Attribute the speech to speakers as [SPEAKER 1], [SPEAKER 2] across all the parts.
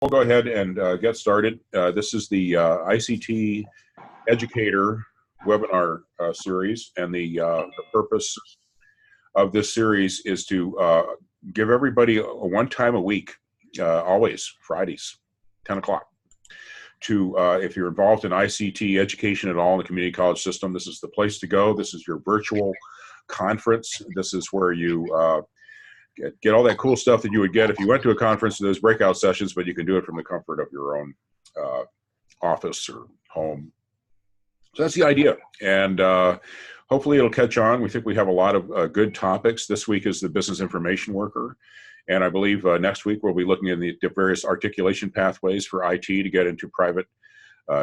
[SPEAKER 1] We'll go ahead and get started. This is the ICT Educator webinar series, and the purpose of this series is to give everybody one time a week, always Fridays, 10 o'clock, to if you're involved in ICT education at all in the community college system, this is the place to go. This is your virtual conference. This is where you get all that cool stuff that you would get if you went to a conference, those breakout sessions, but you can do it from the comfort of your own office or home. So that's the idea. And hopefully it'll catch on. We think we have a lot of good topics. This week is the business information worker. And I believe next week we'll be looking at the various articulation pathways for IT to get into private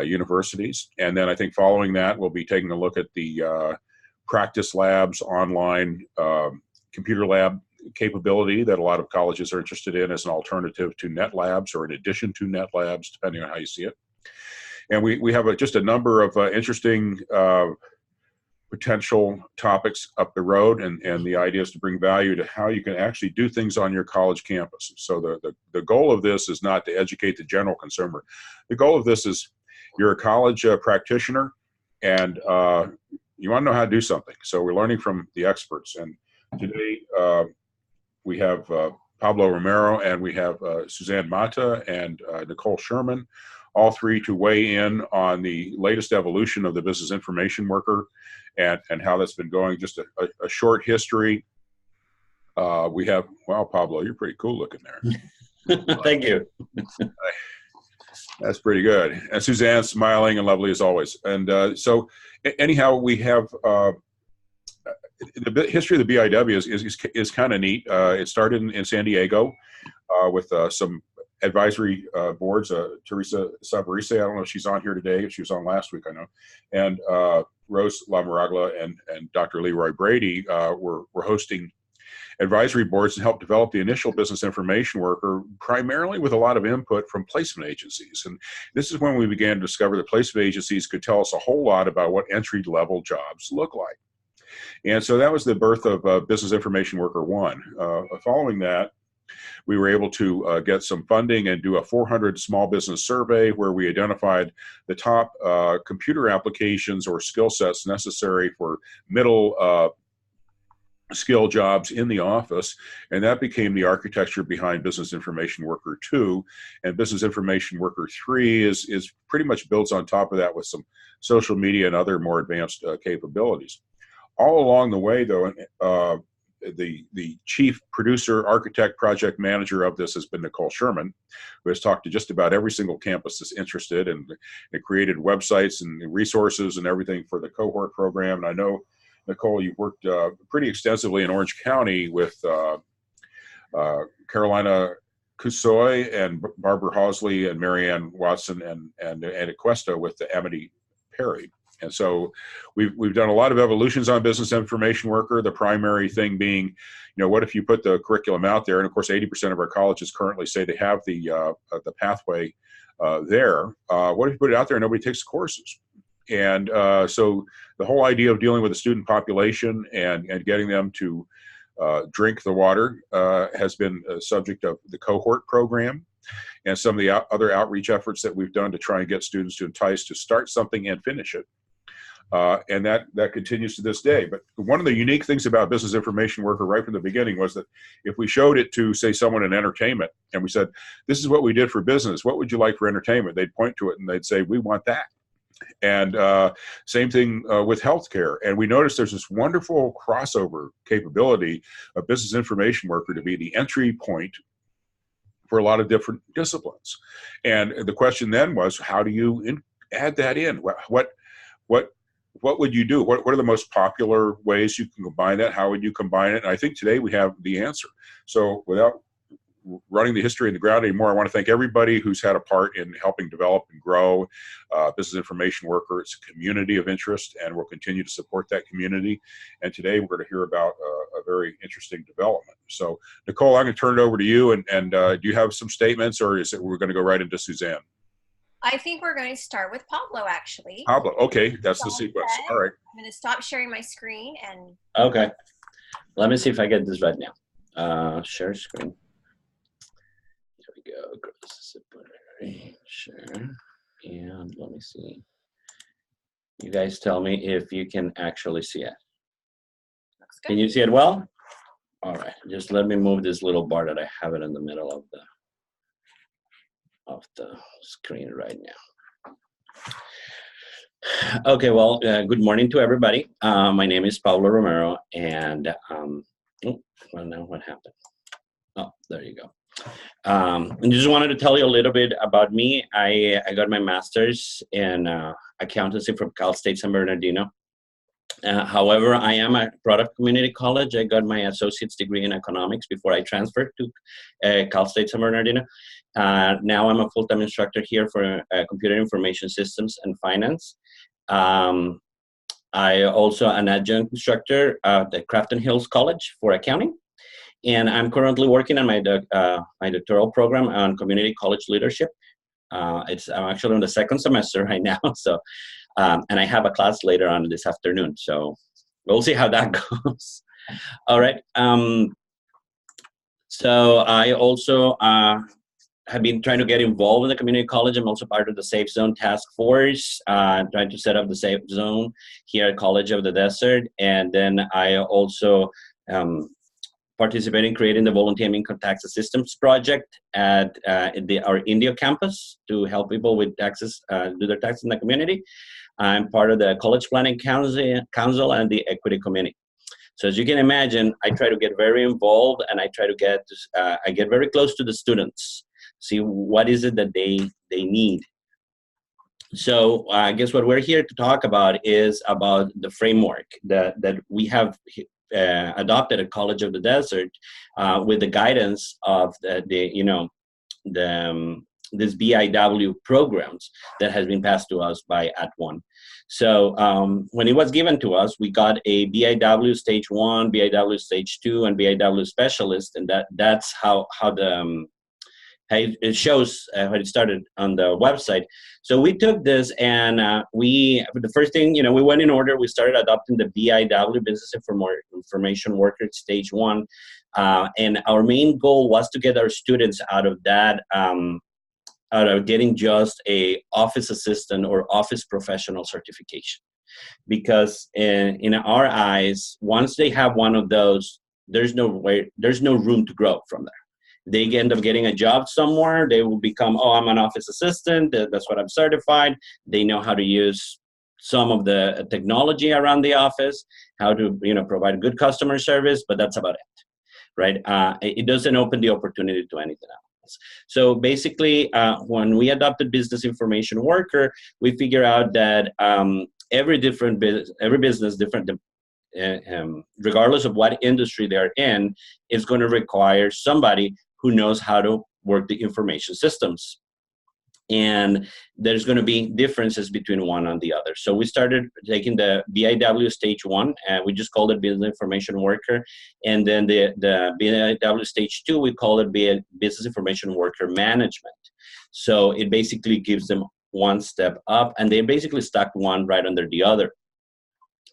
[SPEAKER 1] universities. And then I think following that, we'll be taking a look at the practice labs, online computer lab capability that a lot of colleges are interested in as an alternative to net labs or in addition to net labs, depending on how you see it. And we have just a number of interesting potential topics up the road, and the idea is to bring value to how you can actually do things on your college campus. So the goal of this is not to educate the general consumer. The goal of this is you're a college practitioner and you want to know how to do something. So we're learning from the experts. And today we have Pablo Romero, and we have Suzanne Mata and Nicole Sherman, all three to weigh in on the latest evolution of the business information worker and how that's been going. Just a short history. We have, wow, Pablo, you're pretty cool looking there.
[SPEAKER 2] Thank you.
[SPEAKER 1] That's pretty good. And Suzanne's smiling and lovely as always. And so anyhow, we have the history of the BIW is kind of neat. It started in San Diego with some advisory boards. Teresa Savarese, I don't know if she's on here today. She was on last week, I know. And Rose Lamaragla and Dr. Leroy Brady were hosting advisory boards to help develop the initial business information worker, primarily with a lot of input from placement agencies. And this is when we began to discover that placement agencies could tell us a whole lot about what entry-level jobs look like. And so that was the birth of Business Information Worker 1. Following that, we were able to get some funding and do a 400 small business survey where we identified the top computer applications or skill sets necessary for middle skill jobs in the office, and that became the architecture behind Business Information Worker 2. And Business Information Worker 3 is pretty much builds on top of that with some social media and other more advanced capabilities. All along the way, though, the chief producer, architect, project manager of this has been Nicole Sherman, who has talked to just about every single campus that's interested, and it created websites and resources and everything for the cohort program. And I know, Nicole, you've worked pretty extensively in Orange County with Carolina Cusoy and Barbara Hawsley and Marianne Watson and Aquesta with the Amity Perry. And so we've done a lot of evolutions on Business Information Worker, the primary thing being, what if you put the curriculum out there? And of course, 80% of our colleges currently say they have the pathway there. What if you put it out there and nobody takes the courses? And so the whole idea of dealing with the student population and getting them to drink the water has been a subject of the cohort program and some of the other outreach efforts that we've done to try and get students to entice to start something and finish it. And that continues to this day. But one of the unique things about Business Information Worker right from the beginning was that if we showed it to, say, someone in entertainment, and we said, this is what we did for business, what would you like for entertainment? They'd point to it and they'd say, we want that. And same thing with healthcare. And we noticed there's this wonderful crossover capability of Business Information Worker to be the entry point for a lot of different disciplines. And the question then was, how do you add that in? What would you do? What are the most popular ways you can combine that? How would you combine it? And I think today we have the answer. So without running the history in the ground anymore, I want to thank everybody who's had a part in helping develop and grow Business Information Worker. It's a community of interest, and we'll continue to support that community. And today we're going to hear about a very interesting development. So Nicole, I'm going to turn it over to you. And do you have some statements, or is it we're going to go right into Suzanne?
[SPEAKER 3] I think we're going to start with Pablo, actually.
[SPEAKER 1] Pablo, okay, that's the sequence. All right.
[SPEAKER 3] I'm going to stop sharing my screen and.
[SPEAKER 2] Okay. Let me see if I get this right now. Share screen. Here we go. Cross-disciplinary, sure. And let me see. You guys tell me if you can actually see it.
[SPEAKER 3] Looks good.
[SPEAKER 2] Can you see it well? All right, just let me move this little bar that I have it in the middle of the screen right now. Okay, well, good morning to everybody. My name is Pablo Romero, and well, now what happened? Oh, there you go. I just wanted to tell you a little bit about me. I got my master's in accountancy from Cal State San Bernardino. However, I am a product community college. I got my associate's degree in economics before I transferred to Cal State San Bernardino. Now I'm a full-time instructor here for computer information systems and finance. I also an adjunct instructor at the Crafton Hills College for accounting. And I'm currently working on my doctoral program on community college leadership. I'm actually in the second semester right now. So, and I have a class later on this afternoon. So we'll see how that goes. All right. So I also have been trying to get involved in the community college. I'm also part of the Safe Zone Task Force, trying to set up the Safe Zone here at College of the Desert. And then I also participate in creating the Volunteer Income Tax Assistance Project at our India campus to help people with taxes, do their taxes in the community. I'm part of the College Planning Council and the Equity Committee. So as you can imagine, I try to get very involved, and I try to I get very close to the students, see what is it that they need. So I guess what we're here to talk about is about the framework that we have adopted at College of the Desert with the guidance of this BIW programs that has been passed to us by @ONE. So when it was given to us, we got a BIW Stage 1, BIW Stage 2, and BIW Specialist, and that's how it shows when it started on the website. So we took this and the first thing, we went in order. We started adopting the BIW, Business Information Worker Stage 1. And our main goal was to get our students out of that, out of getting just a office assistant or office professional certification. Because in our eyes, once they have one of those, there's no room to grow from there. They end up getting a job somewhere. They will become, I'm an office assistant. That's what I'm certified. They know how to use some of the technology around the office, how to provide good customer service, but that's about it, right? It doesn't open the opportunity to anything else. So basically, when we adopted Business Information Worker, we figure out that every business, different. Regardless of what industry they're in, is going to require somebody who knows how to work the information systems. And there's going to be differences between one and the other. So we started taking the BIW Stage 1, and we just called it Business Information Worker. And then the BIW Stage 2, we call it Business Information Worker Management. So it basically gives them one step up, and they basically stack one right under the other.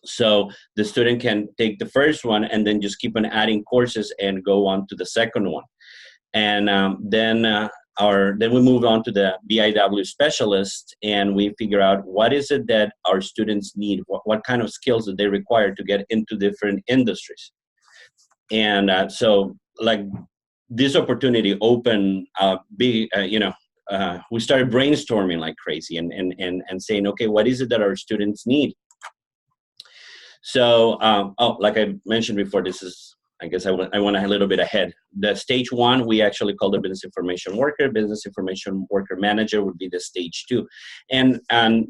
[SPEAKER 2] So the student can take the first one and then just keep on adding courses and go on to the second one. And then we move on to the BIW Specialist, and we figure out what is it that our students need, what kind of skills that they require to get into different industries. And so like this opportunity opened we started brainstorming like crazy and saying, okay, what is it that our students need? So, like I mentioned before, this is, I guess I went a little bit ahead. The Stage 1, we actually call the Business Information Worker. Business Information Worker Manager would be the Stage 2. And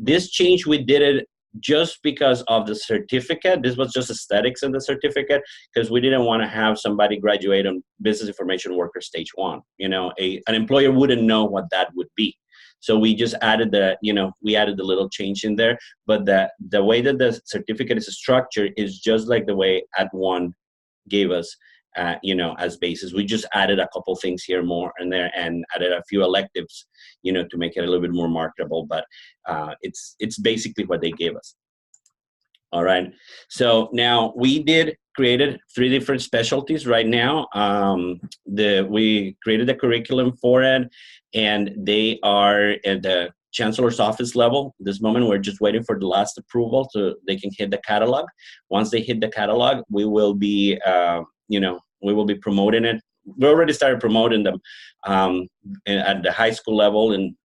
[SPEAKER 2] this change, we did it just because of the certificate. This was just aesthetics in the certificate, because we didn't want to have somebody graduate on Business Information Worker Stage 1. An employer wouldn't know what that would be. So we just added the little change in there. But the way that the certificate is structured is just like the way @ONE gave us, as basis. We just added a couple things here more and there, and added a few electives, to make it a little bit more marketable. But it's basically what they gave us. All right. So now we did created 3 different specialties right now. We created a curriculum for it, and they are at the chancellor's office level. This moment, we're just waiting for the last approval so they can hit the catalog. Once they hit the catalog, we will be, we will be promoting it. We already started promoting them at the high school level and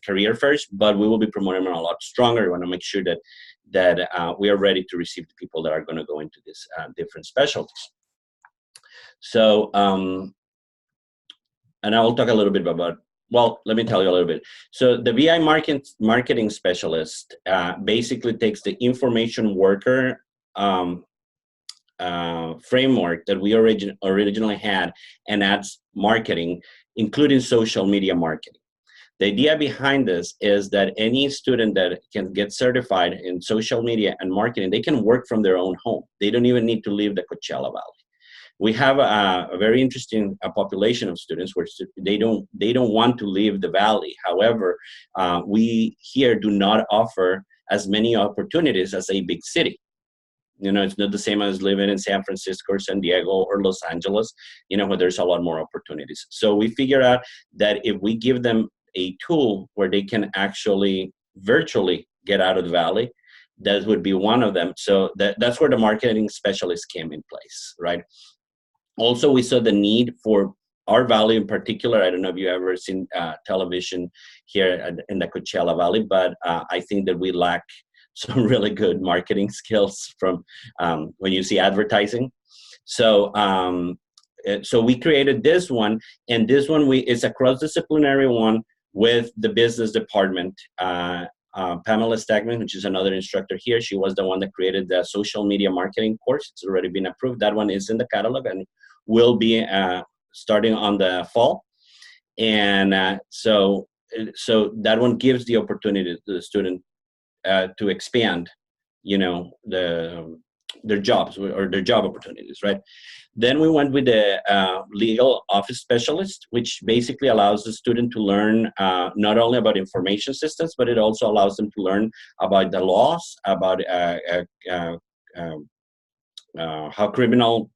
[SPEAKER 2] career first, but we will be promoting them a lot stronger. We want to make sure that we are ready to receive the people that are going to go into these different specialties. So, and I will talk a little bit about, well, let me tell you a little bit. So the BI marketing specialist basically takes the information worker framework that we originally had and adds marketing, including social media marketing. The idea behind this is that any student that can get certified in social media and marketing, they can work from their own home. They don't even need to leave the Coachella Valley. We have a very interesting population of students where they don't want to leave the valley. However, we here do not offer as many opportunities as a big city. It's not the same as living in San Francisco or San Diego or Los Angeles, where there's a lot more opportunities. So we figure out that if we give them a tool where they can actually virtually get out of the valley, that would be one of them. So that's where the marketing specialist came in place, right? Also, we saw the need for our valley in particular. I don't know if you've ever seen television here in the Coachella Valley, but I think that we lack some really good marketing skills from when you see advertising. So we created this one, and this one is a cross-disciplinary one with the business department. Pamela Stagman, which is another instructor here, she was the one that created the social media marketing course. It's already been approved. That one is in the catalog and will be starting on the fall. And so that one gives the opportunity to the student to expand, their jobs or their job opportunities, right? Then we went with the legal office specialist, which basically allows the student to learn not only about information systems, but it also allows them to learn about the laws, about how criminal,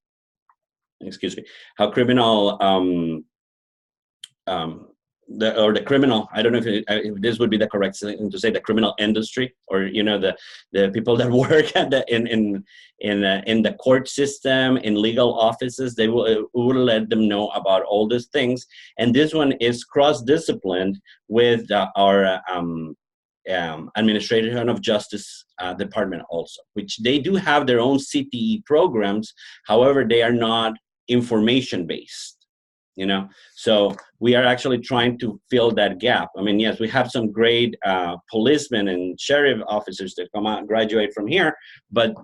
[SPEAKER 2] the criminal, I don't know if this would be the correct thing to say, the criminal industry, or the people that work at in the court system, in legal offices, they will let them know about all these things. And this one is cross-disciplined with our Administration of Justice department also, which they do have their own CTE programs. However, they are not information based. So we are actually trying to fill that gap. I mean, yes, we have some great policemen and sheriff officers that come out and graduate from here, but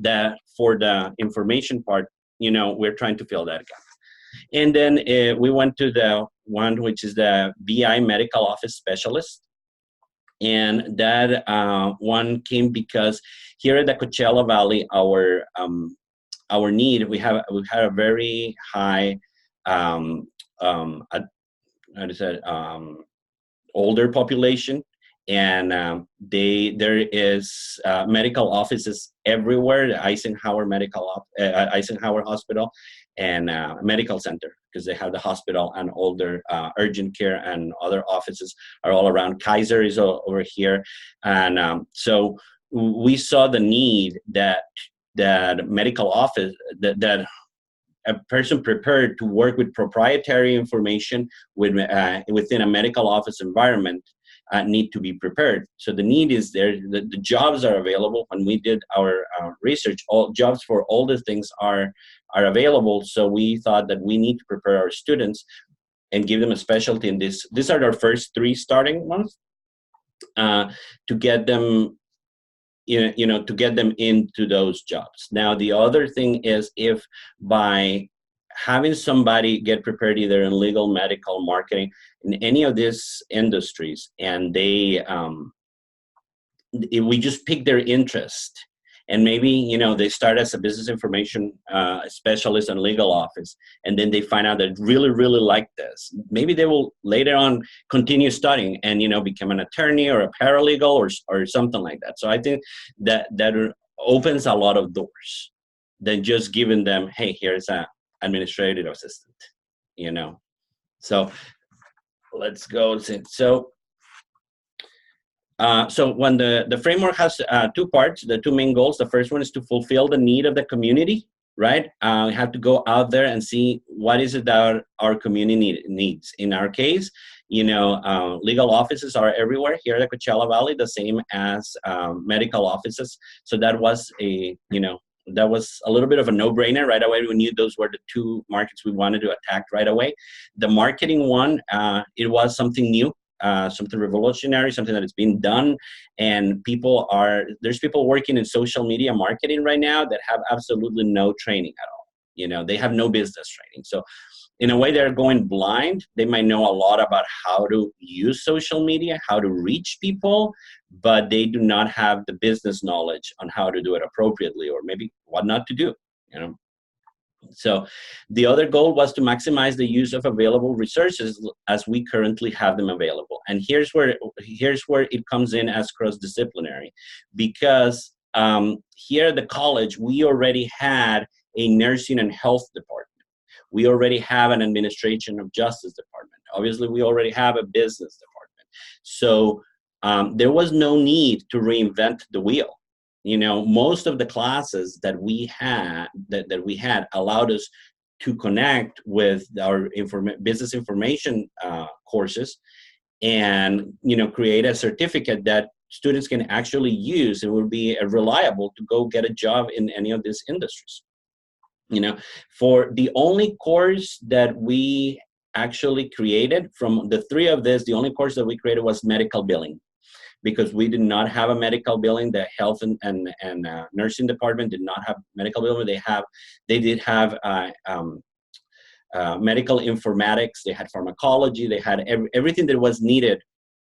[SPEAKER 2] for the information part, we're trying to fill that gap. And then we went to the one which is the BI medical office specialist. And that one came because here at the Coachella Valley, our need, we had a very high older population, and there is medical offices everywhere. The Eisenhower Hospital and Medical Center, because they have the hospital and older urgent care and other offices are all around. Kaiser is over here, and so we saw the need that medical office that a person prepared to work with proprietary information within a medical office environment need to be prepared. So the need is there. The jobs are available. When we did our research, all jobs for all the things are available. So we thought that we need to prepare our students and give them a specialty in this. These are our first 3 starting ones to get them to get them into those jobs. Now, the other thing is, if by having somebody get prepared either in legal, medical, marketing, in any of these industries, and they, if we just pick their interest, and maybe, they start as a business information specialist in legal office, and then they find out that really, really like this. Maybe they will later on continue studying and, become an attorney or a paralegal or something like that. So I think that opens a lot of doors. than just giving them, hey, here's an administrative assistant, you know. So let's go. So when the framework has two parts, the two main goals. The first one is to fulfill the need of the community, right? We have to go out there and see what is it that our community needs. In our case, you know, legal offices are everywhere here at the Coachella Valley, the same as medical offices. So that was that was a little bit of a no-brainer right away. We knew those were the two markets we wanted to attack right away. The marketing one, it was something new. Something revolutionary, something that is being done, and there's people working in social media marketing right now that have absolutely no training at all. You know, they have no business training. So in a way, they're going blind. They might know a lot about how to use social media, how to reach people, but they do not have the business knowledge on how to do it appropriately, or maybe what not to do, you know. So the other goal was to maximize the use of available resources as we currently have them available. And here's where it comes in as cross-disciplinary, because here at the college, we already had a nursing and health department. We already have an administration of justice department. Obviously, we already have a business department. So there was no need to reinvent the wheel. You know, most of the classes that we had allowed us to connect with our business information courses, and you know, create a certificate that students can actually use and will be reliable to go get a job in any of these industries. You know, for the only course that we actually created from the three of this, the only course that we created was medical billing, because we did not have a medical billing. The health and nursing department did not have medical billing. They did have medical informatics. They had pharmacology. They had everything that was needed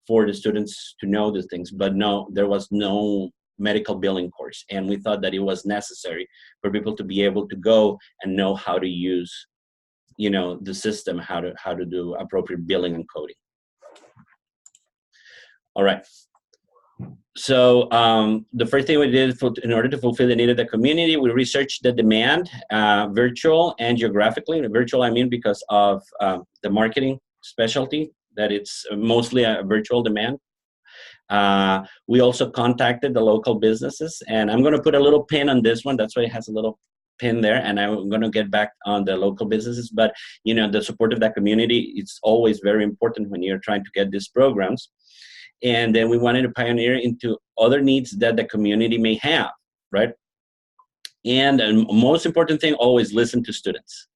[SPEAKER 2] for the students to know these things. But no, there was no medical billing course, and we thought that it was necessary for people to be able to go and know how to use, you know, the system, how to do appropriate billing and coding. All right. So the first thing we did in order to fulfill the need of the community, we researched the demand, virtual and geographically. Virtual, I mean, because of the marketing specialty, that it's mostly a virtual demand. We also contacted the local businesses, and I'm going to put a little pin on this one. That's why it has a little pin there, and I'm going to get back on the local businesses. But, you know, the support of that community, it's always very important when you're trying to get these programs. And then we wanted to pioneer into other needs that the community may have, right? And the most important thing, always listen to students,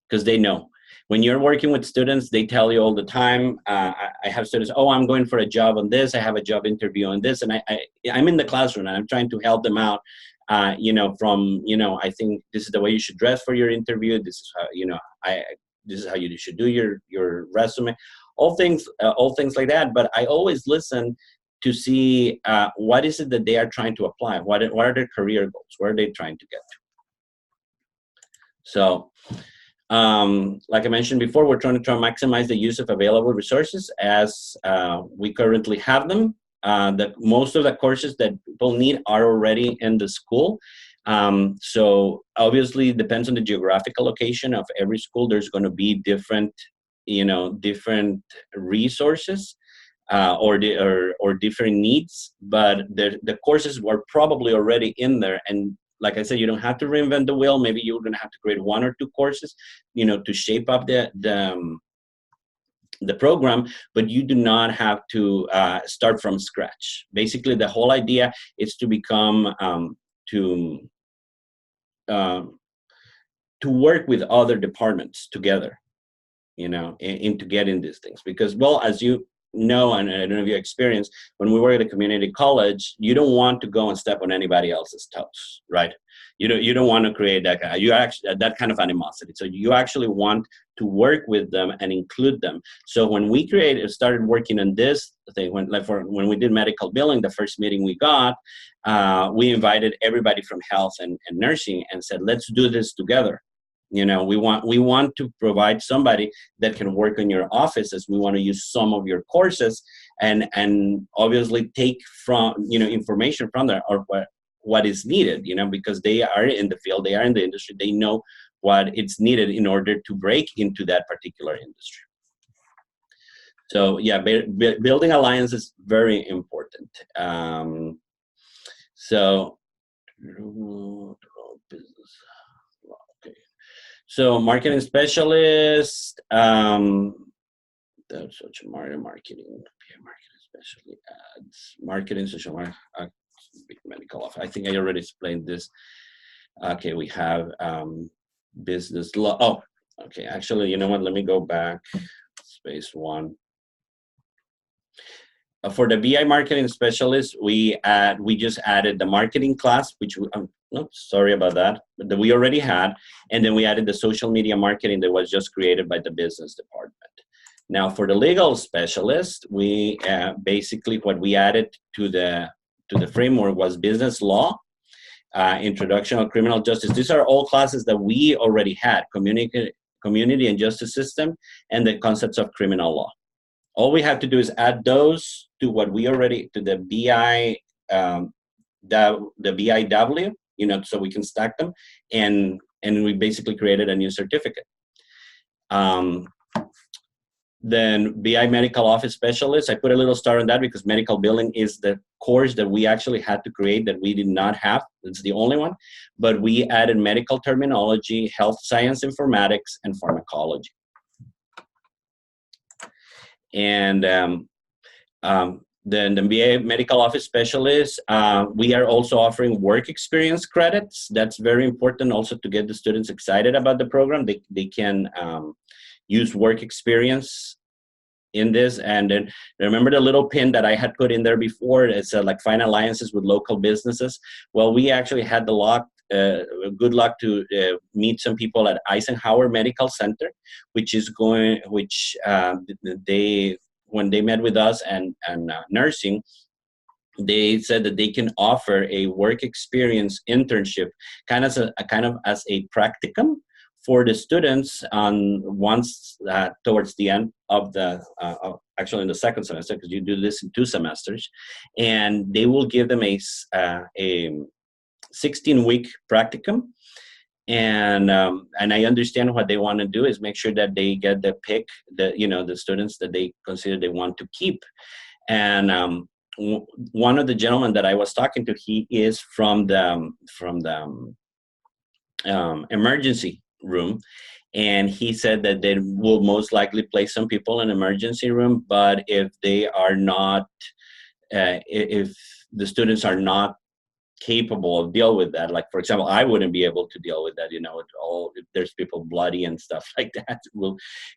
[SPEAKER 2] because they know. When you're working with students, they tell you all the time. I have students, oh, I'm going for a job on this. I have a job interview on this. And I'm in the classroom, and I'm trying to help them out, you know, from, you know, I think this is the way you should dress for your interview. This is how, you know, this is how you should do your resume. All things like that. But I always listen to see what is it that they are trying to apply. What are their career goals? Where are they trying to get to? So, like I mentioned before, we're trying to maximize the use of available resources as we currently have them. Most of the courses that people need are already in the school. So obviously it depends on the geographical location of every school. There's going to be different resources or different needs, but the courses were probably already in there. And like I said, you don't have to reinvent the wheel. Maybe you're going to have to create one or two courses, you know, to shape up the program, but you do not have to start from scratch. Basically, the whole idea is to become to work with other departments together, you know, into getting these things. Because, well, as you know, and I don't know if you experience, when we work at a community college, you don't want to go and step on anybody else's toes, right? You don't want to create that that kind of animosity. So you actually want to work with them and include them. So when we started working on this thing, when we did medical billing, the first meeting we got, we invited everybody from health and nursing and said, let's do this together. You know, we want to provide somebody that can work in your offices. We want to use some of your courses and obviously take from, you know, information from there, what is needed, because they are in the field, they are in the industry, they know what it's needed in order to break into that particular industry. So yeah, building alliance is very important. So marketing specialist, that's social marketing specialty ads, marketing, social medical office. I think I already explained this. Okay, we have business law. Oh, okay. Actually, you know what? Let me go back. Space one. For the BI marketing specialist, we just added the marketing class, which no, sorry about that, but that we already had, and then we added the social media marketing that was just created by the business department. Now, for the legal specialist, we basically what we added to the framework was business law, introduction of criminal justice. These are all classes that we already had: community and justice system, and the concepts of criminal law. All we have to do is add those to what we already, to the BI, the BIW, so we can stack them, and we basically created a new certificate. Then BI medical office specialist, I put a little star on that because medical billing is the course that we actually had to create that we did not have. It's the only one, but we added medical terminology, health science informatics, and pharmacology. And then the BA medical office specialist, we are also offering work experience credits. That's very important also to get the students excited about the program. They can use work experience in this. And then remember the little pin that I had put in there before? It's like find alliances with local businesses. Well, we actually had the good luck to meet some people at Eisenhower Medical Center, when they met with us and nursing, they said that they can offer a work experience internship kind of as a practicum for the students once towards the end of actually in the second semester, because you do this in 2 semesters, and they will give them a 16-week practicum. And I understand what they want to do is make sure that they get the pick, the students that they consider they want to keep. And one of the gentlemen that I was talking to, he is from the emergency room, and he said that they will most likely place some people in emergency room, but if they are not, if the students are not capable of deal with that, like for example, I wouldn't be able to deal with that, if there's people bloody and stuff like that,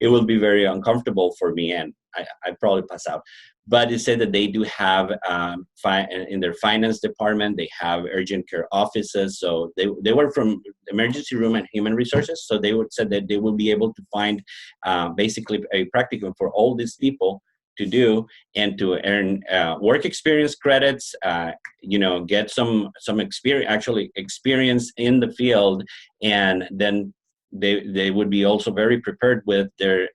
[SPEAKER 2] it will be very uncomfortable for me, and I'd probably pass out. But it said that they do have in their finance department, they have urgent care offices. So they were from emergency room and human resources. So they said that they will be able to find basically a practicum for all these people to do and to earn work experience credits, get some experience in the field, and then they would be also very prepared with their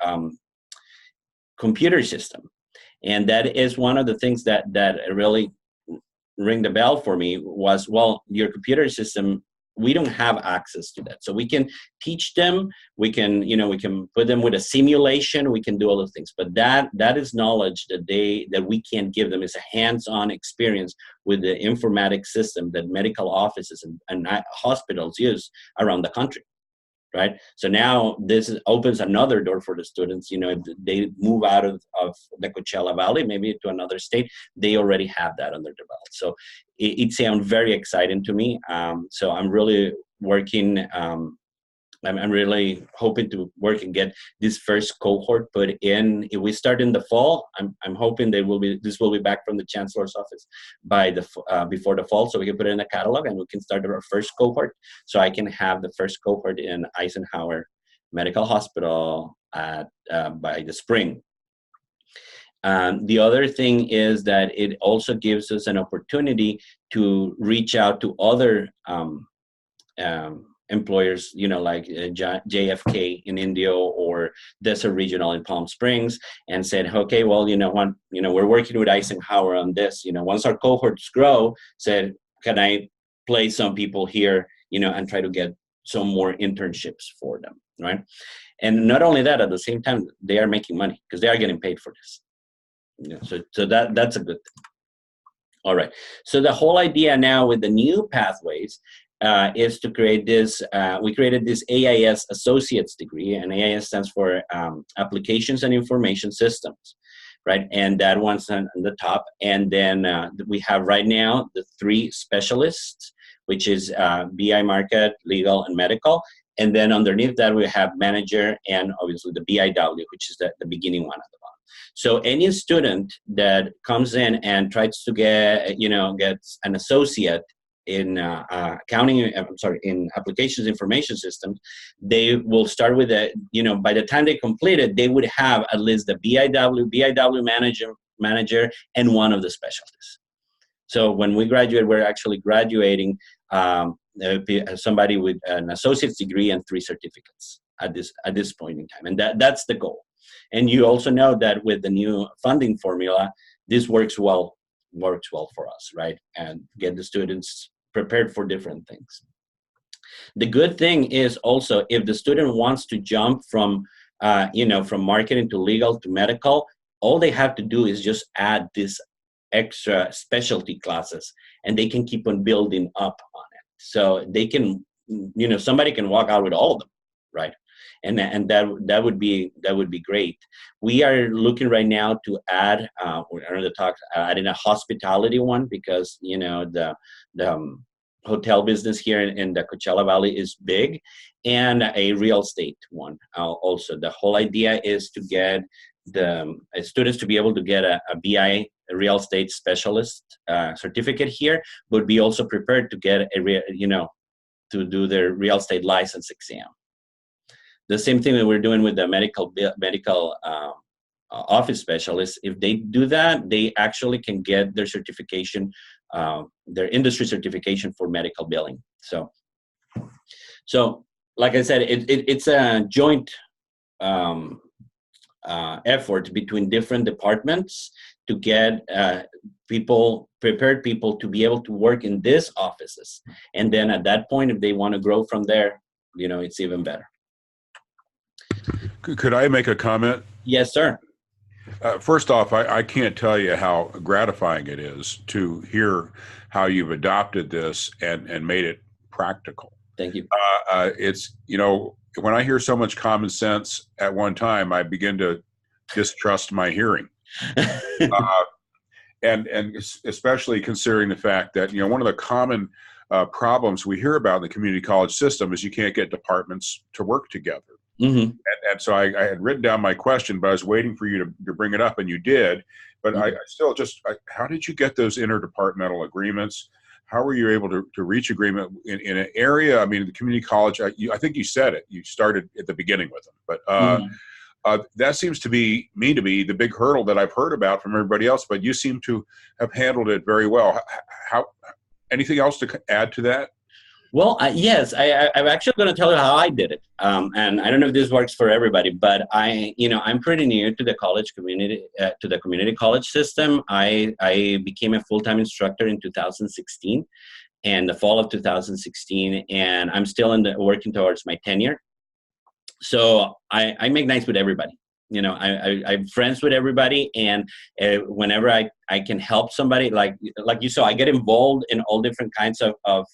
[SPEAKER 2] computer system. And that is one of the things that really ring the bell for me was, well, your computer system, we don't have access to that. So we can teach them, we can put them with a simulation, we can do all those things. But that is knowledge that we can give them. Is a hands-on experience with the informatics system that medical offices and hospitals use around the country. Right. So now this opens another door for the students. If they move out of the Coachella Valley, maybe to another state, they already have that under their belt. So it sounds very exciting to me. So I'm really working. I'm really hoping to work and get this first cohort put in. If we start in the fall, I'm hoping this will be back from the Chancellor's office by before the fall, so we can put it in a catalog and we can start our first cohort. So I can have the first cohort in Eisenhower Medical Hospital by the spring. The other thing is that it also gives us an opportunity to reach out to other employers, like JFK in Indio or Desert Regional in Palm Springs, and said, okay, well, we're working with Eisenhower on this. Once our cohorts grow, said, can I place some people here, and try to get some more internships for them, right? And not only that, at the same time, they are making money because they are getting paid for this. So that's a good thing. All right. So the whole idea now with the new pathways is to create this. We created this AIS Associate's degree, and AIS stands for Applications and Information Systems, right? And that one's on the top. And then we have right now the 3 specialists, which is BI Market, Legal, and Medical. And then underneath that, we have Manager and obviously the BIW, which is the beginning one at the bottom. So any student that comes in and tries to gets an associate in in applications information systems, they will start with by the time they complete it, they would have at least the BIW manager, and one of the specialists. So when we graduate, we're actually graduating somebody with an associate's degree and 3 certificates at this point in time, and that's the goal. And you also know that with the new funding formula, this works well for us, right? And get the students prepared for different things. The good thing is also, if the student wants to jump from from marketing to legal to medical, all they have to do is just add this extra specialty classes, and they can keep on building up on it. So they can, somebody can walk out with all of them, right? And that would be great. We are looking right now to add adding a hospitality one, because the hotel business here in the Coachella Valley is big, and a real estate one also. The whole idea is to get the students to be able to get a BI, a real estate specialist certificate here, but be also prepared to get to do their real estate license exam. The same thing that we're doing with the medical office specialists. If they do that, they actually can get their certification, their industry certification for medical billing. So like I said, it's a joint effort between different departments to get prepared people to be able to work in these offices. And then at that point, if they want to grow from there, it's even better.
[SPEAKER 1] Could I make a comment?
[SPEAKER 2] Yes, sir.
[SPEAKER 1] First off, I can't tell you how gratifying it is to hear how you've adopted this and made it practical.
[SPEAKER 2] Thank you.
[SPEAKER 1] It's, when I hear so much common sense at one time, I begin to distrust my hearing. And especially considering the fact that, one of the common problems we hear about in the community college system is you can't get departments to work together.
[SPEAKER 2] Mm-hmm.
[SPEAKER 1] And so I had written down my question, but I was waiting for you to bring it up, and you did. But
[SPEAKER 2] Mm-hmm.
[SPEAKER 1] I still how did you get those interdepartmental agreements? How were you able to reach agreement in an area? I mean, the community college, I think you said it. You started at the beginning with them. But that seems to be the big hurdle that I've heard about from everybody else. But you seem to have handled it very well. How anything else to add to that?
[SPEAKER 2] Well, yes, I'm actually going to tell you how I did it. And I don't know if this works for everybody, but I'm pretty new to the college community, to the community college system. I became a full-time instructor in 2016, and the fall of 2016, and I'm still working towards my tenure. So I make nice with everybody. I'm friends with everybody, and whenever I can help somebody, like you saw, I get involved in all different kinds of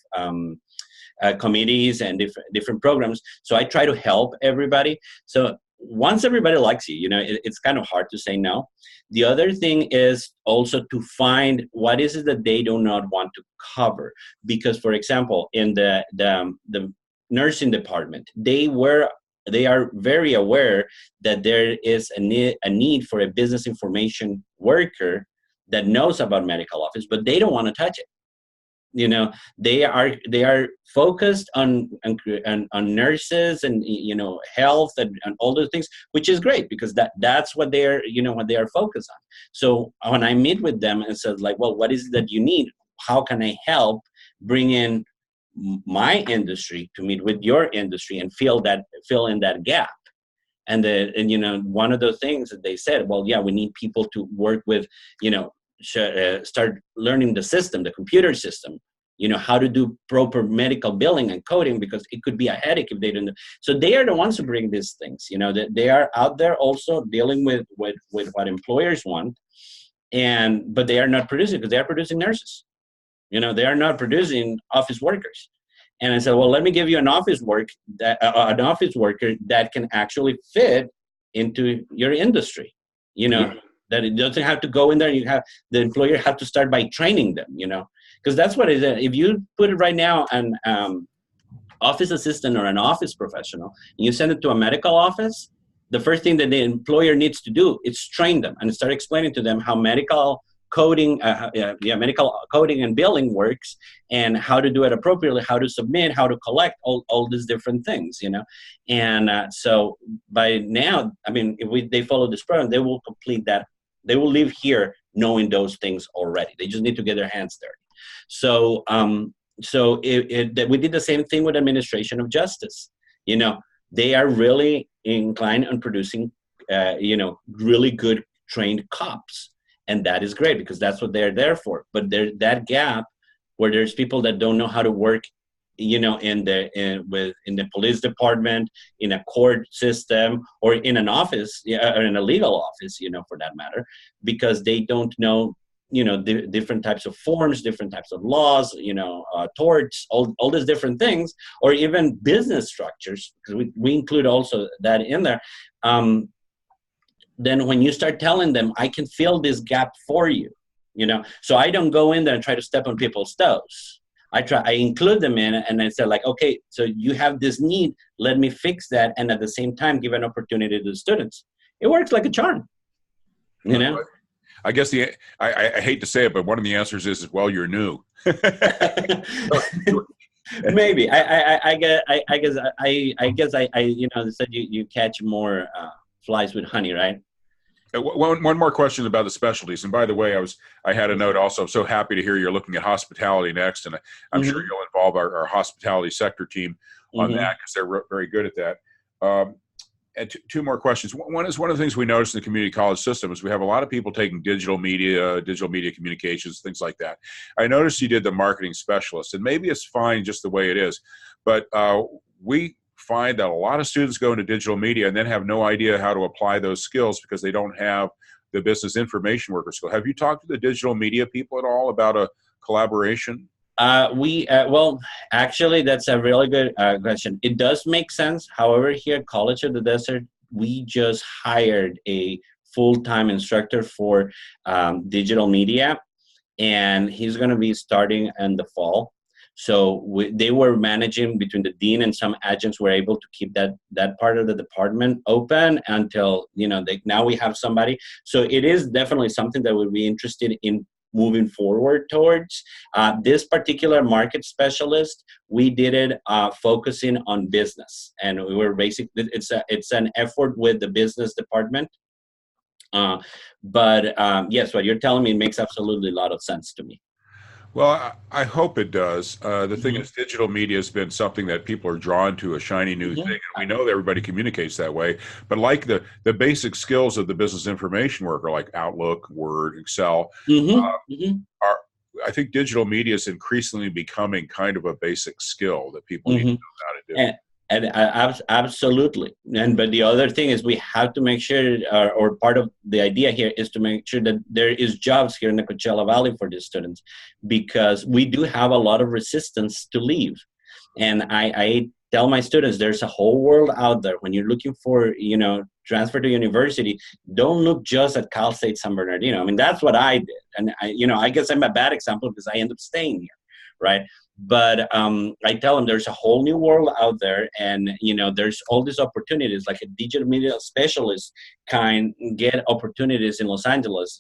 [SPEAKER 2] committees and different programs. So I try to help everybody. So once everybody likes you, it's kind of hard to say no. The other thing is also to find what is it that they do not want to cover. Because, for example, in the nursing department, they are very aware that there is a need for a business information worker that knows about medical office, but they don't want to touch it. They are focused on nurses and health and all those things, which is great because that's what they are focused on. So when I meet with them and says like, well, what is it that you need? How can I help bring in my industry to meet with your industry and fill in that gap? And one of the things that they said, well, yeah, we need people to work with, start learning the system, the computer system, how to do proper medical billing and coding, because it could be a headache if they don't know. So they are the ones who bring these things, that they are out there also dealing with what employers want, but they are not producing, because they are producing nurses. They are not producing office workers. And I said, well, let me give you an office worker that can actually fit into your industry, that it doesn't have to go in there. The employer have to start by training them, because that's what it is. If you put it right now, an office assistant or an office professional, and you send it to a medical office, the first thing that the employer needs to do is train them and start explaining to them how medical coding and billing works, and how to do it appropriately, how to submit, how to collect, all these different things, And so by now, if they follow this program, they will complete that. They will live here knowing those things already. They just need to get their hands dirty. So, we did the same thing with administration of justice. They are really inclined on producing, really good trained cops. And that is great, because that's what they're there for. But there's that gap where there's people that don't know how to work, in the police department, in a court system, or in an office, or in a legal office, for that matter, because they don't know, the different types of forms, different types of laws, torts, all these different things, or even business structures, because we include also that in there. Then when you start telling them, I can fill this gap for you, so I don't go in there and try to step on people's toes. I include them in, and I say, like, okay, so you have this need, let me fix that, and at the same time give an opportunity to the students. It works like a charm,
[SPEAKER 1] I guess I hate to say it, but one of the answers is, well, you're new.
[SPEAKER 2] Maybe I guess said you catch more flies with honey, right?
[SPEAKER 1] One more question about the specialties. And by the way, I had a note also. I'm so happy to hear you're looking at hospitality next, and I'm sure you'll involve our hospitality sector team on that, because they're very good at that. And two more questions. One is, one of the things we noticed in the community college system is we have a lot of people taking digital media communications, things like that. I noticed you did the marketing specialist, and maybe it's fine just the way it is, but we find that a lot of students go into digital media and then have no idea how to apply those skills because they don't have the business information worker skill. Have you talked to the digital media people at all about a collaboration?
[SPEAKER 2] Well, actually, that's a really good question. It does make sense. However, here at College of the Desert, we just hired a full-time instructor for digital media, and he's going to be starting in the fall. So they were managing between the dean and some adjuncts were able to keep that part of the department open until, now we have somebody. So it is definitely something that we'd be interested in moving forward towards. This particular market specialist, we did it focusing on business, and we were basically, it's an effort with the business department. But yes, what you're telling me makes absolutely a lot of sense to me.
[SPEAKER 1] Well, I hope it does. The thing is, digital media has been something that people are drawn to, a shiny new thing. And we know that everybody communicates that way. But like the basic skills of the business information worker, like Outlook, Word, Excel, I think digital media is increasingly becoming kind of a basic skill that people need to know how to do.
[SPEAKER 2] And absolutely. But the other thing is we have to make sure, or part of the idea here is to make sure that there is jobs here in the Coachella Valley for these students, because we do have a lot of resistance to leave. And I tell my students, there's a whole world out there. When you're looking for, transfer to university, don't look just at Cal State San Bernardino. I mean, that's what I did. And I guess I'm a bad example because I end up staying here, right? But I tell them there's a whole new world out there, and there's all these opportunities. Like a digital media specialist can get opportunities in Los Angeles,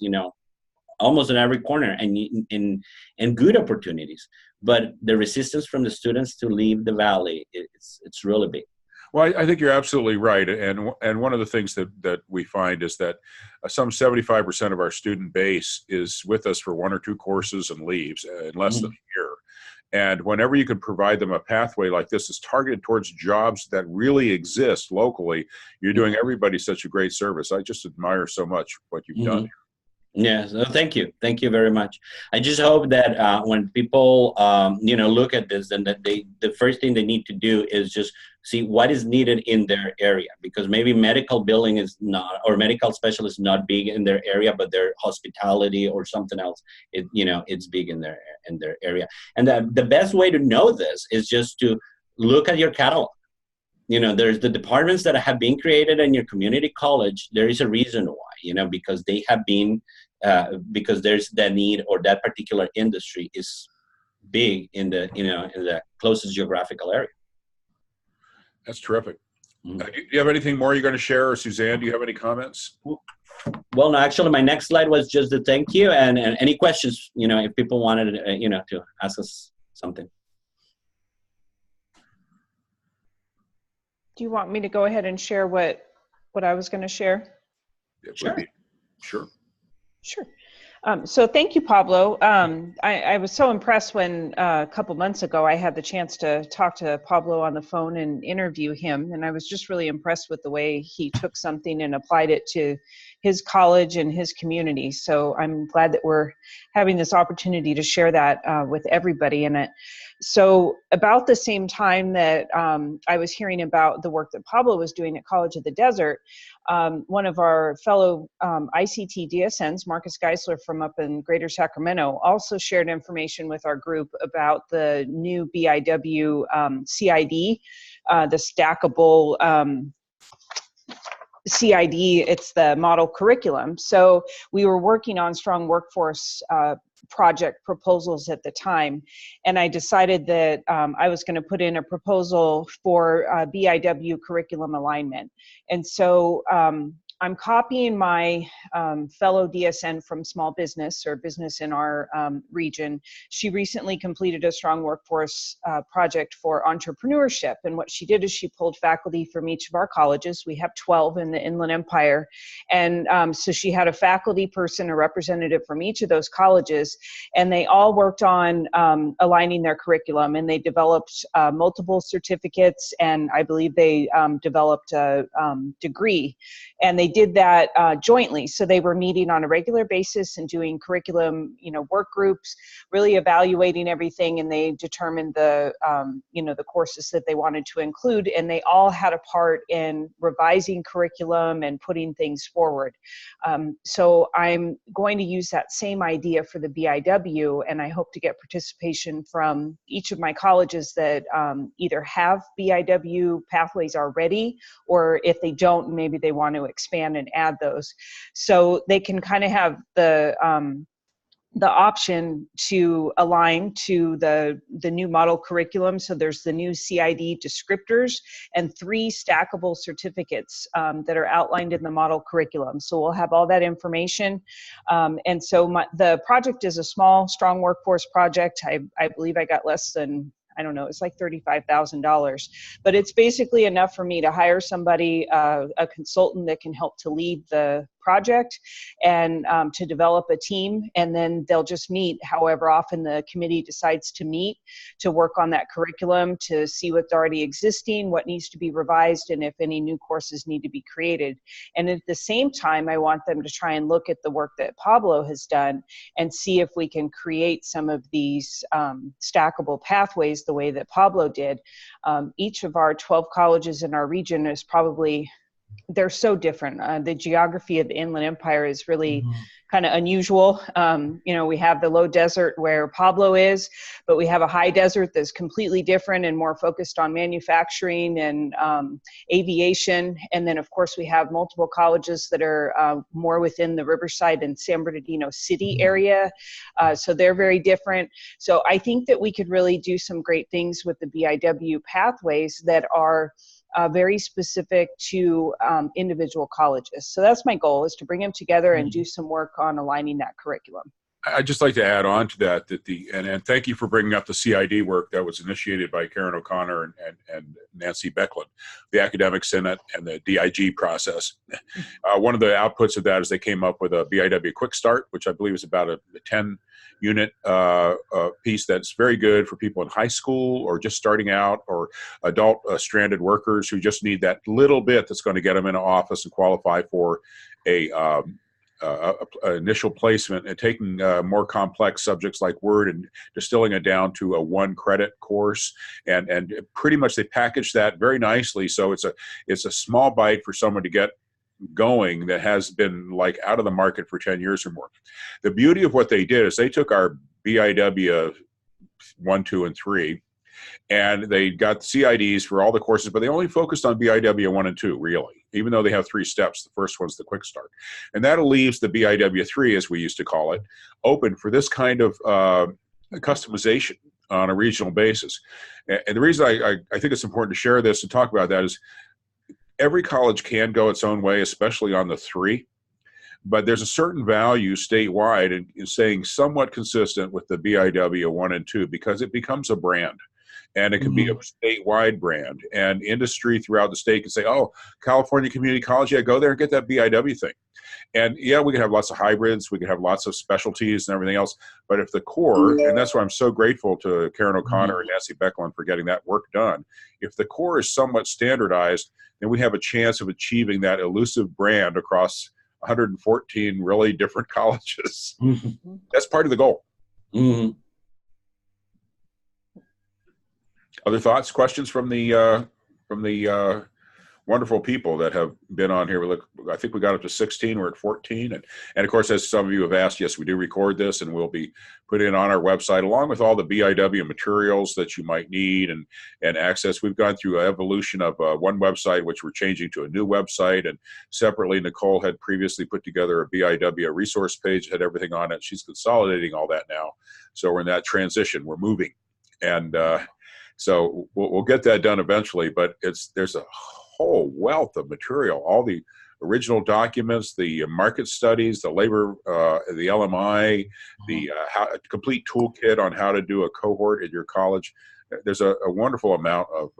[SPEAKER 2] almost in every corner, and good opportunities. But the resistance from the students to leave the valley, it's really big.
[SPEAKER 1] Well, I think you're absolutely right. And one of the things that we find is that some 75% of our student base is with us for one or two courses and leaves in less than a year. And whenever you can provide them a pathway like this is targeted towards jobs that really exist locally, you're doing everybody such a great service. I just admire so much what you've done here.
[SPEAKER 2] Yeah, so thank you very much. I just hope that when people look at this, then that the first thing they need to do is just see what is needed in their area, because maybe medical billing is not, or medical specialist not big in their area, but their hospitality or something else, it's big in their area. And the best way to know this is just to look at your catalog. There's the departments that have been created in your community college. There is a reason why, because they have been, because there's that need, or that particular industry is big in the closest geographical area.
[SPEAKER 1] That's terrific.
[SPEAKER 2] Mhm.
[SPEAKER 1] Do you have anything more you're going to share, or Suzanne, do you have any comments?
[SPEAKER 2] Well, no, actually, my next slide was just a thank you, and any questions, if people wanted, to ask us something.
[SPEAKER 4] Do you want me to go ahead and share what I was going to share?
[SPEAKER 1] It
[SPEAKER 2] Sure.
[SPEAKER 1] would be. Sure.
[SPEAKER 4] Sure. So thank you, Pablo. I was so impressed when a couple months ago I had the chance to talk to Pablo on the phone and interview him. And I was just really impressed with the way he took something and applied it to his college and his community. So I'm glad that we're having this opportunity to share that with everybody. And so about the same time that I was hearing about the work that Pablo was doing at College of the Desert, one of our fellow ICT DSNs, Marcus Geisler from up in Greater Sacramento, also shared information with our group about the new BIW CID, the stackable CID. It's the model curriculum. So we were working on strong workforce project proposals at the time, and I decided that I was going to put in a proposal for BIW curriculum alignment. And so I'm copying my fellow DSN from small business, or business in our region. She recently completed a strong workforce project for entrepreneurship. And what she did is she pulled faculty from each of our colleges. We have 12 in the Inland Empire. And so she had a faculty person, a representative from each of those colleges, and they all worked on aligning their curriculum. And they developed multiple certificates, and I believe they developed a degree. And they did that jointly. So they were meeting on a regular basis and doing curriculum, work groups, really evaluating everything. And they determined the courses that they wanted to include. And they all had a part in revising curriculum and putting things forward. So I'm going to use that same idea for the BIW, and I hope to get participation from each of my colleges that either have BIW pathways already, or if they don't, maybe they want to expand and add those. So they can kind of have the option to align to the new model curriculum. So there's the new CID descriptors and 3 stackable certificates that are outlined in the model curriculum. So we'll have all that information. And so the project is a small, strong workforce project. I believe I got less than, I don't know, it's like $35,000, but it's basically enough for me to hire somebody, a consultant that can help to lead the project and to develop a team. And then they'll just meet however often the committee decides to meet to work on that curriculum, to see what's already existing, what needs to be revised, and if any new courses need to be created. And at the same time, I want them to try and look at the work that Pablo has done and see if we can create some of these stackable pathways the way that Pablo did. Each of our 12 colleges in our region is probably, they're so different. The geography of the Inland Empire is really kind of unusual. We have the low desert where Pablo is, but we have a high desert that's completely different and more focused on manufacturing and aviation. And then, of course, we have multiple colleges that are more within the Riverside and San Bernardino City area. So they're very different. So I think that we could really do some great things with the BIW pathways that are very specific to individual colleges. So that's my goal, is to bring them together and do some work on aligning that curriculum.
[SPEAKER 1] I'd just like to add on to that, and thank you for bringing up the CID work that was initiated by Karen O'Connor and Nancy Becklin, the Academic Senate and the DIG process. One of the outputs of that is they came up with a BIW Quick Start, which I believe is about a 10-unit piece that's very good for people in high school or just starting out, or adult stranded workers who just need that little bit that's going to get them in an office and qualify for a initial placement and taking more complex subjects like Word and distilling it down to a 1-credit course, and pretty much they package that very nicely. So it's a small bite for someone to get going that has been like out of the market for 10 years or more. The beauty of what they did is they took our BIW 1, 2, and 3, and they got CIDs for all the courses, but they only focused on BIW 1 and 2, really, even though they have 3 steps. The first one's the quick start. And that leaves the BIW 3, as we used to call it, open for this kind of customization on a regional basis. And the reason I think it's important to share this and talk about that is every college can go its own way, especially on the 3. But there's a certain value statewide in staying somewhat consistent with the BIW 1 and 2, because it becomes a brand. And it can be a statewide brand. And industry throughout the state can say, oh, California Community College, yeah, go there and get that BIW thing. And yeah, we can have lots of hybrids. We can have lots of specialties and everything else. But if the core, and that's why I'm so grateful to Karen O'Connor and Nancy Becklin for getting that work done. If the core is somewhat standardized, then we have a chance of achieving that elusive brand across 114 really different colleges. That's part of the goal. Other thoughts, questions from the wonderful people that have been on here? I think we got up to 16. We're at 14, and of course, as some of you have asked, yes, we do record this, and we'll be putting it on our website along with all the BIW materials that you might need and access. We've gone through an evolution of one website, which we're changing to a new website, and separately, Nicole had previously put together a BIW resource page, had everything on it. She's consolidating all that now, so we're in that transition. We're moving, and so we'll get that done eventually. But there's a whole wealth of material, all the original documents, the market studies, the labor, the LMI, the complete toolkit on how to do a cohort at your college. There's a wonderful amount of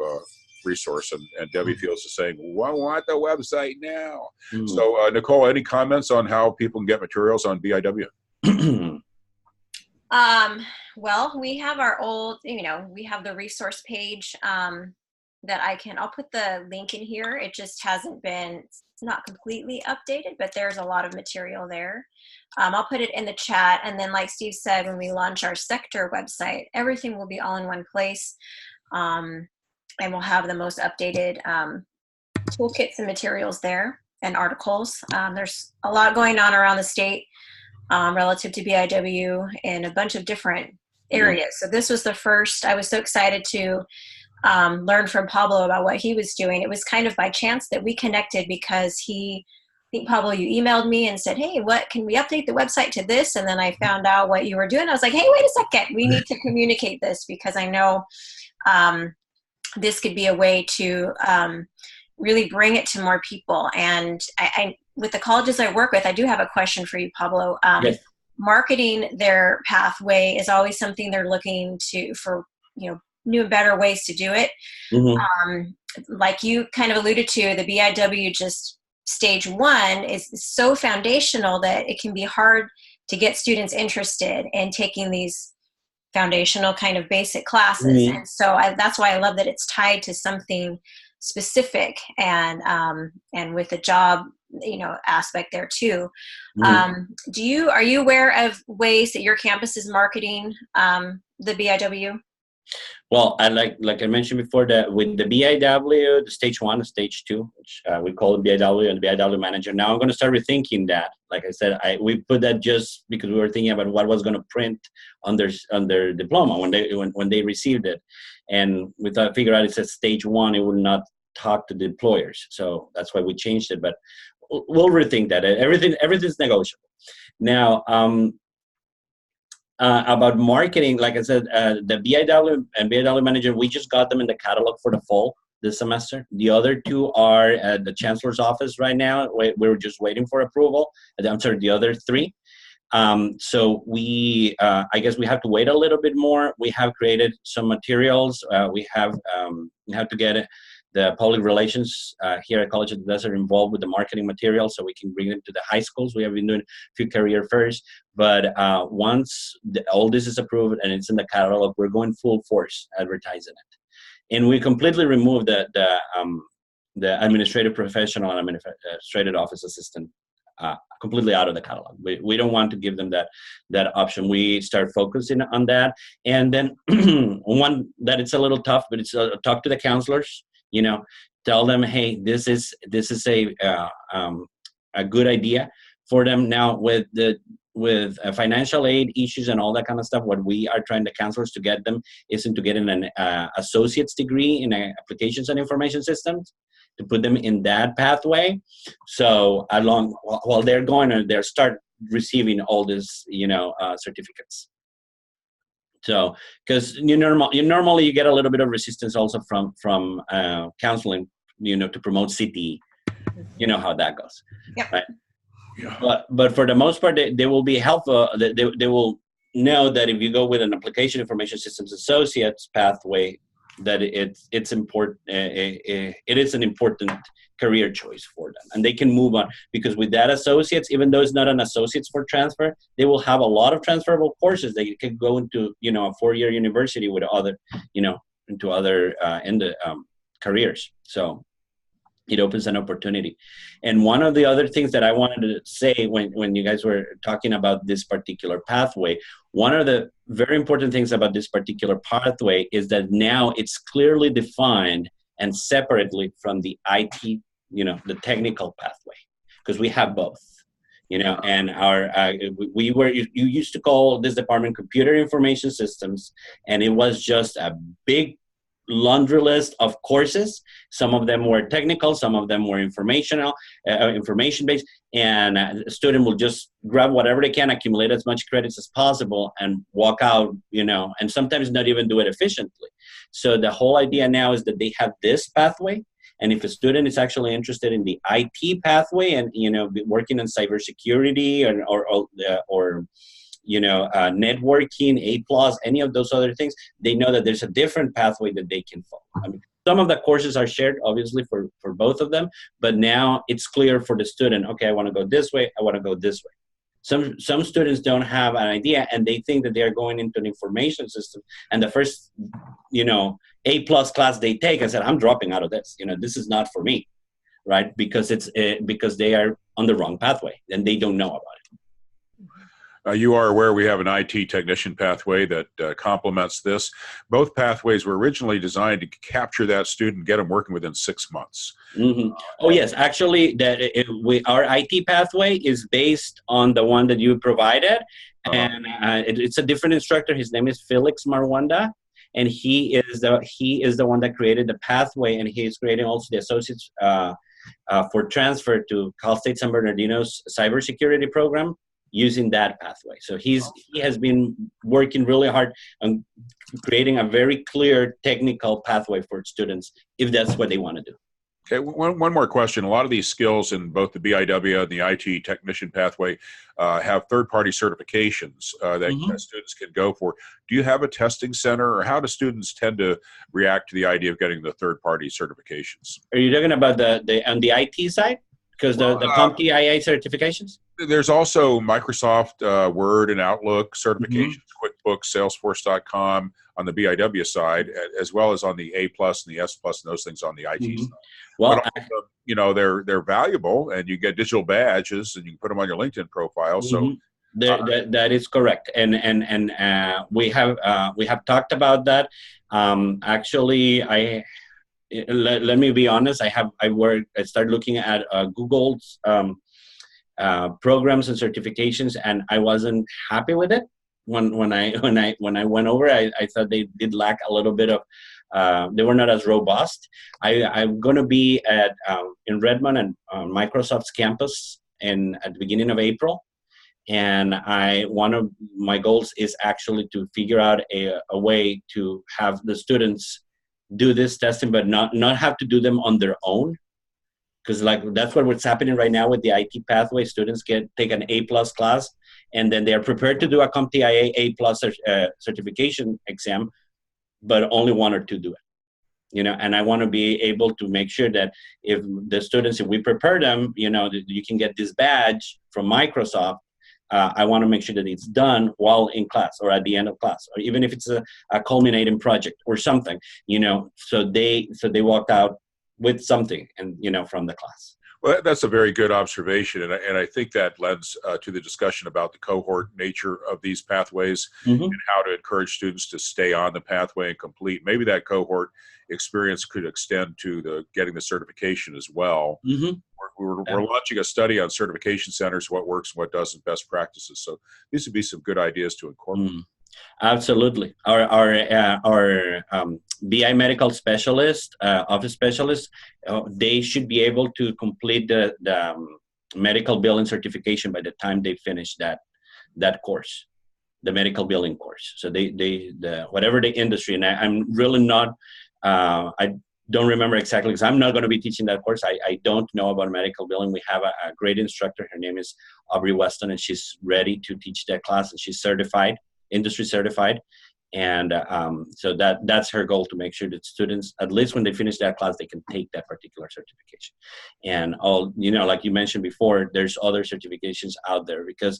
[SPEAKER 1] resource, and Debbie feels the same. Well, I want the website now. So Nicole, any comments on how people can get materials on BIW?
[SPEAKER 3] Well, we have our old, we have the resource page that I'll put the link in here. It just hasn't been, it's not completely updated, but there's a lot of material there. I'll put it in the chat. And then like Steve said, when we launch our sector website, everything will be all in one place. And we'll have the most updated toolkits and materials there and articles. There's a lot going on around the state relative to BIW in a bunch of different areas. So this was the first. I was so excited to learn from Pablo about what he was doing. It was kind of by chance that we connected because I think Pablo, you emailed me and said, hey, what can we update the website to this? And then I found out what you were doing. I was like, hey, wait a second, we need to communicate this, because I know this could be a way to really bring it to more people. And I with the colleges I work with, I do have a question for you, Pablo.
[SPEAKER 2] Yes.
[SPEAKER 3] Marketing their pathway is always something they're looking for, new and better ways to do it. Like you kind of alluded to, the BIW just stage 1 is so foundational that it can be hard to get students interested in taking these foundational kind of basic classes. And so that's why I love that it's tied to something specific and with a job aspect there too. Are you aware of ways that your campus is marketing the BIW?
[SPEAKER 2] Well, like I mentioned before, that with the BIW, the stage 1 and stage 2, which we call the BIW and the BIW manager. Now I'm going to start rethinking that. Like I said, we put that just because we were thinking about what was going to print on their diploma when they received it, and we thought figure out it says stage 1, it would not talk to the employers, so that's why we changed it. But we'll rethink that. Everything's negotiable. Now, about marketing, like I said, the BIW and BIW manager, we just got them in the catalog for the fall this semester. The other 2 are at the chancellor's office right now. We're just waiting for approval. I'm sorry, the other 3. So I guess we have to wait a little bit more. We have created some materials. We have to get the public relations here at College of the Desert involved with the marketing material, so we can bring them to the high schools. We have been doing a few career fairs, but once all this is approved and it's in the catalog, we're going full force advertising it. And we completely removed the administrative professional and administrative office assistant completely out of the catalog. We don't want to give them that option. We start focusing on that. And then one that it's a little tough, but it's talk to the counselors, tell them, hey, this is a good idea for them. Now with financial aid issues and all that kind of stuff, what we are trying the counselors to get them is into getting an associate's degree in applications and information systems, to put them in that pathway. So while they're going and they start receiving all these, certificates. So, because normally you get a little bit of resistance also from counseling, to promote CTE. You know how that goes,
[SPEAKER 3] yep.
[SPEAKER 2] Right? Yeah. But for the most part, they will be helpful. They will know that if you go with an application information systems associates pathway, that it's important. It is an important career choice for them, and they can move on, because with that associates, even though it's not an associates for transfer, they will have a lot of transferable courses. They can go into a 4-year university with other into other careers. So it opens an opportunity. And one of the other things that I wanted to say when you guys were talking about this particular pathway, one of the very important things about this particular pathway is that now it's clearly defined and separately from the IT, the technical pathway, because we have both, and you used to call this department computer information systems, and it was just a big laundry list of courses. Some of them were technical, some of them were information based, and a student will just grab whatever they can, accumulate as much credits as possible, and walk out, and sometimes not even do it efficiently. So the whole idea now is that they have this pathway, and if a student is actually interested in the IT pathway and working in cybersecurity or networking, A+, any of those other things, they know that there's a different pathway that they can follow. I mean, some of the courses are shared, obviously, for both of them, but now it's clear for the student, okay, I want to go this way, I want to go this way. Some students don't have an idea, and they think that they are going into an information system, and the first, A+ class they take, I said, I'm dropping out of this. This is not for me, right? Because because they are on the wrong pathway, and they don't know about it.
[SPEAKER 1] You are aware we have an IT technician pathway that complements this. Both pathways were originally designed to capture that student, get them working within 6 months.
[SPEAKER 2] Mm-hmm. Oh yes, actually, our IT pathway is based on the one that you provided, and it's a different instructor. His name is Felix Marwanda, and he is the one that created the pathway, and he is creating also the associates for transfer to Cal State San Bernardino's cybersecurity program, using that pathway. So he has been working really hard on creating a very clear technical pathway for students, if that's what they want to do.
[SPEAKER 1] Okay, one more question. A lot of these skills in both the BIW and the IT technician pathway have third-party certifications that students can go for. Do you have a testing center, or how do students tend to react to the idea of getting the third-party certifications?
[SPEAKER 2] Are you talking about on the IT side? Because the CompTIA certifications?
[SPEAKER 1] There's also Microsoft Word and Outlook certifications, QuickBooks, Salesforce.com on the BIW side, as well as on the A+ and the S+ and those things on the IT side.
[SPEAKER 2] Well,
[SPEAKER 1] but also, they're valuable, and you get digital badges, and you can put them on your LinkedIn profile. So
[SPEAKER 2] that is correct, and we have talked about that. Actually, let me be honest. I started looking at Google's programs and certifications, and I wasn't happy with it. When I went over, I thought they did lack a little bit of. They were not as robust. I'm going to be in Redmond and Microsoft's campus at the beginning of April, and one of my goals is actually to figure out a way to have the students do this testing, but not have to do them on their own, because that's what's happening right now with the IT pathway. Students take an A+ class, and then they are prepared to do a CompTIA A+ certification exam, but only one or two do it. And I want to be able to make sure that if the students, if we prepare them, you can get this badge from Microsoft. I want to make sure that it's done while in class or at the end of class, or even if it's a culminating project or something, so they walked out with something, and from the class.
[SPEAKER 1] Well, that's a very good observation, and I think that lends to the discussion about the cohort nature of these pathways
[SPEAKER 2] Mm-hmm.
[SPEAKER 1] and how to encourage students to stay on the pathway and complete. Maybe that cohort experience could extend to getting the certification as well.
[SPEAKER 2] Mm-hmm.
[SPEAKER 1] We're launching a study on certification centers, what works and what doesn't, best practices. So these would be some good ideas to incorporate.
[SPEAKER 2] Mm. Absolutely. Our BI medical specialist, office specialists, they should be able to complete the medical billing certification by the time they finish that course, the medical billing course. So whatever the industry, and I'm really not, I don't remember exactly because I'm not going to be teaching that course. I don't know about medical billing. We have a great instructor. Her name is Aubrey Weston, and she's ready to teach that class, and she's certified, industry certified. And so that's her goal, to make sure that students, at least when they finish that class, they can take that particular certification. And like you mentioned before, there's other certifications out there, because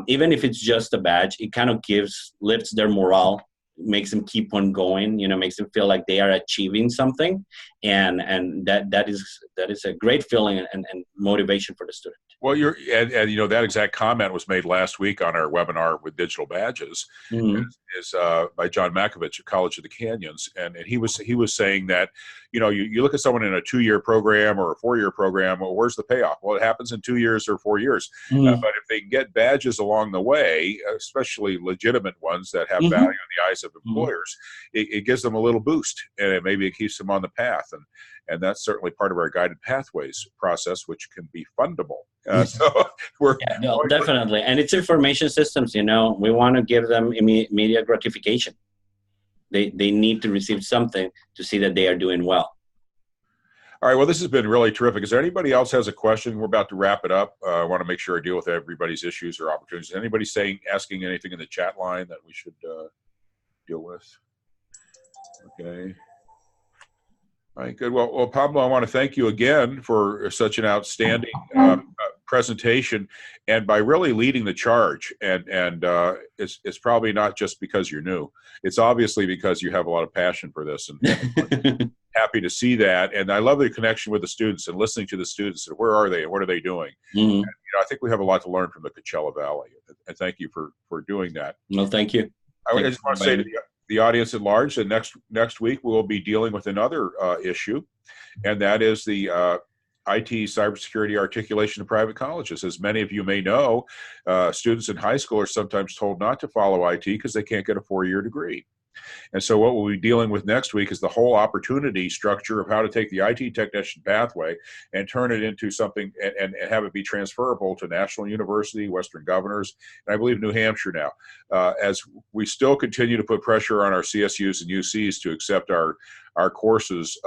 [SPEAKER 2] even if it's just a badge, it kind of lifts their morale, makes them keep on going, makes them feel like they are achieving something. And that is a great feeling and motivation for the student.
[SPEAKER 1] Well, that exact comment was made last week on our webinar with digital badges.
[SPEAKER 2] Mm-hmm.
[SPEAKER 1] is by John Makovich at College of the Canyons, and he was saying that you look at someone in a 2-year program or a 4-year program. Well, where's the payoff? Well, it happens in 2 years or 4 years.
[SPEAKER 2] Mm-hmm.
[SPEAKER 1] But if they can get badges along the way, especially legitimate ones that have
[SPEAKER 2] Mm-hmm.
[SPEAKER 1] value in the eyes of employers, it gives them a little boost, and maybe it keeps them on the path. And that's certainly part of our guided pathways process, which can be fundable.
[SPEAKER 2] Definitely. And it's information systems, we want to give them immediate gratification. They need to receive something to see that they are doing well.
[SPEAKER 1] All right. Well, this has been really terrific. Is there anybody else has a question? We're about to wrap it up. I want to make sure I deal with everybody's issues or opportunities. Is anybody asking anything in the chat line that we should deal with? Okay. All right, good. Well, Pablo, I want to thank you again for such an outstanding presentation, and by really leading the charge. And it's probably not just because you're new. It's obviously because you have a lot of passion for this, and happy to see that. And I love the connection with the students and listening to the students and where are they and what are they doing.
[SPEAKER 2] Mm-hmm.
[SPEAKER 1] And, I think we have a lot to learn from the Coachella Valley. And thank you for doing that.
[SPEAKER 2] Well, thank you.
[SPEAKER 1] I just want to say to the audience at large that next week we will be dealing with another issue, and that is the IT cybersecurity articulation in private colleges. As many of you may know, students in high school are sometimes told not to follow IT because they can't get a 4-year degree. And so what we'll be dealing with next week is the whole opportunity structure of how to take the IT technician pathway and turn it into something and have it be transferable to National University, Western Governors, and I believe New Hampshire now. As we still continue to put pressure on our CSUs and UCs to accept our courses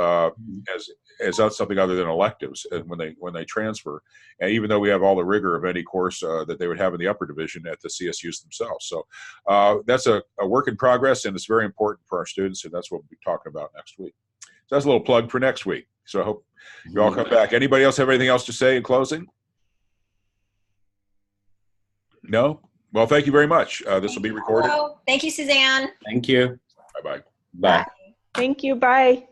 [SPEAKER 1] as not something other than electives when they transfer, and even though we have all the rigor of any course that they would have in the upper division at the CSUs themselves. So that's a work in progress, and it's very important for our students, and that's what we'll be talking about next week. So that's a little plug for next week. So I hope you all come back. Anybody else have anything else to say in closing? No? Well, thank you very much. This will be recorded.
[SPEAKER 3] Thank you, Suzanne.
[SPEAKER 2] Thank you.
[SPEAKER 1] Bye-bye.
[SPEAKER 2] Bye.
[SPEAKER 4] Thank you. Bye.